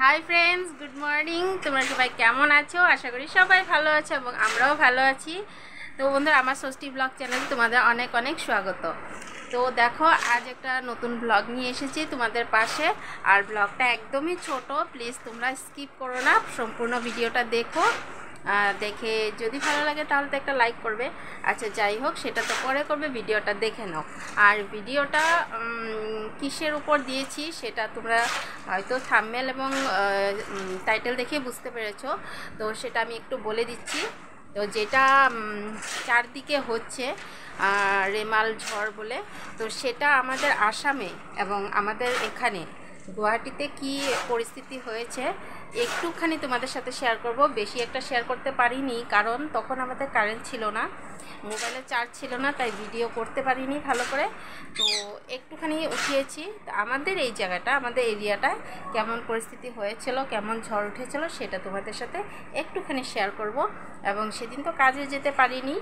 Hi friends, good morning. তোমরা সবাই কেমন আছো? আশা করি সবাই ভালো আছো এবং আমরাও ভালো আছি। তো বন্ধুরা, আমার ষষ্ঠী ব্লগ চ্যানেলে তোমাদের অনেক অনেক স্বাগত। তো দেখো, আজ একটা নতুন ব্লগ নিয়ে এসেছি তোমাদের পাশে। আর ব্লগটা একদমই ছোট, প্লিজ তোমরা স্কিপ করো না, সম্পূর্ণ ভিডিওটা দেখো। দেখে যদি ভালো লাগে তাহলে তো একটা লাইক করবে। আচ্ছা, যাই হোক, সেটা তো পরে করবে, ভিডিওটা দেখে নাও। আর ভিডিওটা কিসের উপর দিয়েছি সেটা তোমরা হয়তো থাম্বনেল এবং টাইটেল দেখে বুঝতে পেরেছো। তো সেটা আমি একটু বলে দিচ্ছি। তো যেটা চারদিকে হচ্ছে রেমাল ঝড় বলে, তো সেটা আমাদের আসামে এবং আমাদের এখানে গুয়াহাটিতে কি পরিস্থিতি হয়েছে একটুখানি তোমাদের সাথে শেয়ার করব। বেশি একটা শেয়ার করতে পারিনি, কারণ তখন আমাদের কারেন্ট ছিল না, মোবাইলে চার্জ ছিল না, তাই ভিডিও করতে পারিনি ভালো করে। তো একটুখানি উঠিয়েছি। আমাদের এই জায়গাটা, আমাদের এরিয়াটা কেমন পরিস্থিতি হয়েছিল, কেমন ঝড় উঠেছিল, সেটা তোমাদের সাথে একটুখানি শেয়ার করব। এবং সেদিন তো কাজে যেতে পারিনি।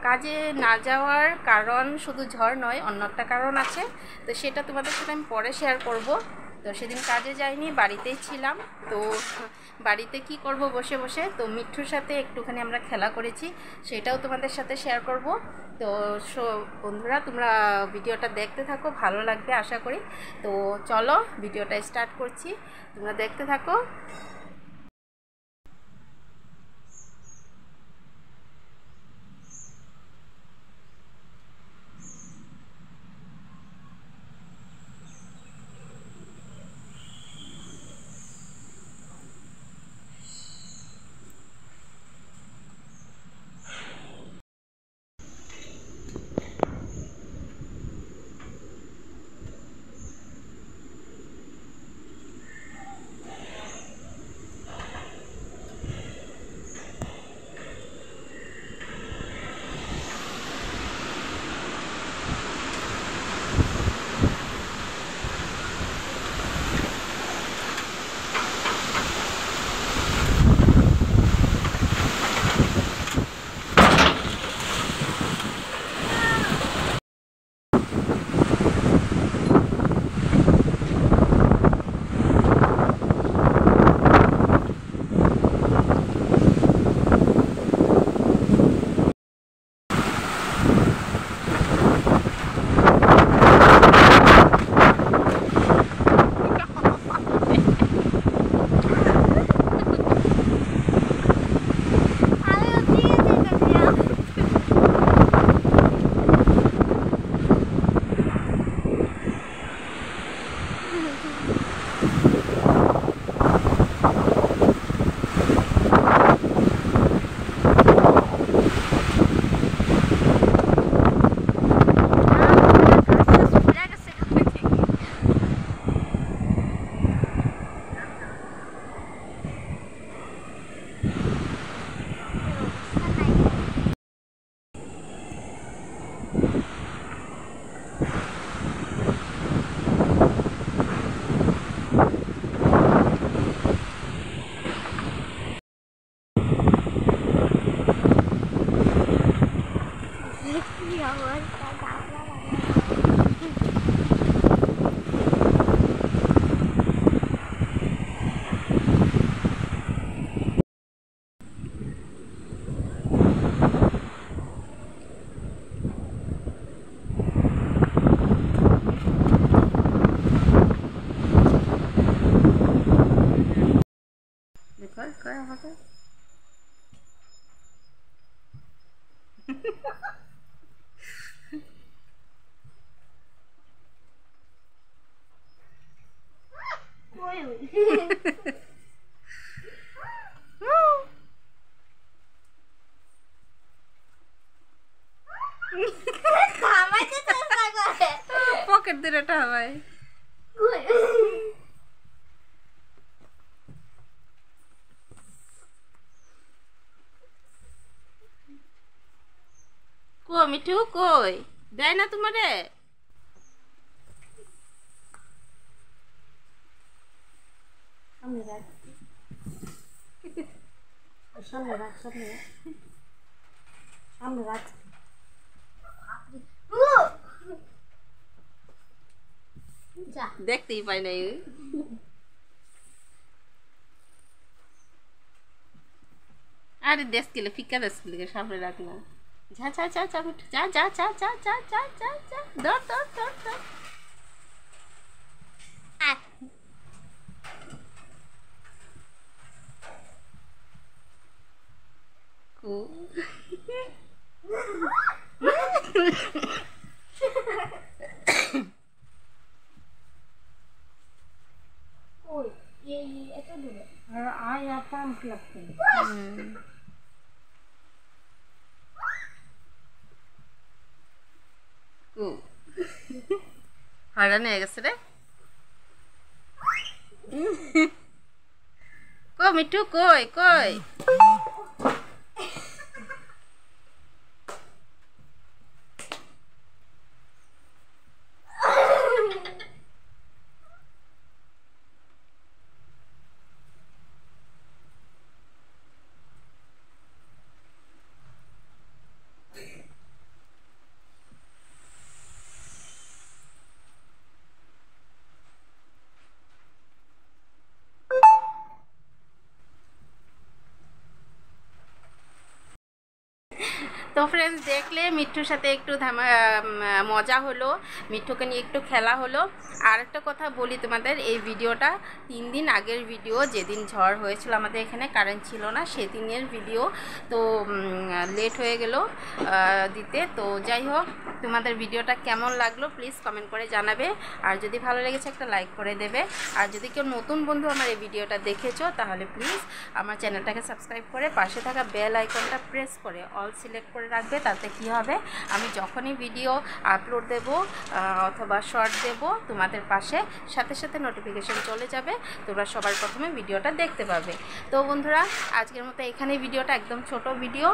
কাজে না যাওয়ার কারণ শুধু ঝড় নয়, অন্য একটা কারণ আছে। তো সেটা তোমাদের সাথে আমি পরে শেয়ার করব। তো সেদিন কাজে যাইনি, বাড়িতেই ছিলাম। তো বাড়িতে কি করব বসে বসে, তো মিঠুর সাথে একটুখানি আমরা খেলা করেছি, সেটাও তোমাদের সাথে শেয়ার করব। তো বন্ধুরা, তোমরা ভিডিওটা দেখতে থাকো, ভালো লাগবে আশা করি। তো চলো, ভিডিওটা স্টার্ট করছি, তোমরা দেখতে থাকো। করা হবে। পকেট দিয়ে এটা হয়। কো মিঠু, কই দেয় না তোমারে? সামনে রাখ, সামনে রাখ, সামনে রাখ। দেখতেই পাই নাই। আরে দেশ গেলে ফিকা দেশ গেলে সামনে রাখলাম। যা যা যা যা মিঠু, যা যা যা যা যা যা যা যা, ধর ধর ধর ধর। আয়। কু। ওই এই এত দূরে আর আয় আপা আমাকে লাগছে কু। হয়রান হয়ে গেছে রে। কো মিঠু, কই কই? তো ফ্রেন্ডস, দেখলে মিঠুর সাথে একটু মজা হলো, মিঠুকে নিয়ে একটু খেলা হলো। আর একটা কথা বলি তোমাদের, এই ভিডিওটা 3 দিন আগের ভিডিও, যেদিন ঝড় হয়েছিল আমাদের এখানে কারেন্ট ছিল না সেদিনের ভিডিও। তো লেট হয়ে গেল দিতে। তো যাই হোক, তোমাদের ভিডিওটা কেমন লাগলো প্লিজ কমেন্ট করে জানাবে। আর যদি ভালো লেগেছে একটা লাইক করে দেবে। আর যদি কেউ নতুন বন্ধু আমার এই ভিডিওটা দেখেছো তাহলে প্লিজ আমার চ্যানেলটাকে সাবস্ক্রাইব করে পাশে থাকা বেল আইকনটা প্রেস করে অল সিলেক্ট করে রাখবে। তাতে কি হবে, আমি যখনই ভিডিও আপলোড দেব অথবা শর্ট দেব তোমাদের পাশে সাথে সাথে নোটিফিকেশন চলে যাবে, তোমরা সবার প্রথমে ভিডিওটা দেখতে পাবে। তো বন্ধুরা, আজকের মতো এখানেই ভিডিওটা, একদম ছোট ভিডিও।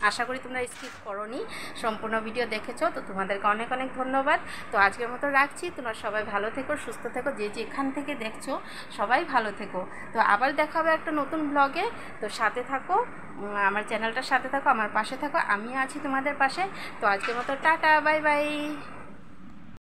আশা করি তোমরা স্কিপ করোনি, সম্পূর্ণ ভিডিও দেখেছো। তো তোমাদেরকে অনেক অনেক ধন্যবাদ। তো আজকের মতো রাখছি, তোমরা সবাই ভালো থেকো, সুস্থ থেকো, যে যেখান থেকে দেখছো সবাই ভালো থেকো। তো আবার দেখা হবে একটা নতুন ব্লগে। তো সাথে থাকো, আমার চ্যানেলটার সাথে থাকো, আমার পাশে থাকো, আমি আছি তোমাদের পাশে। তো আজকের মতো টাটা, বাই বাই।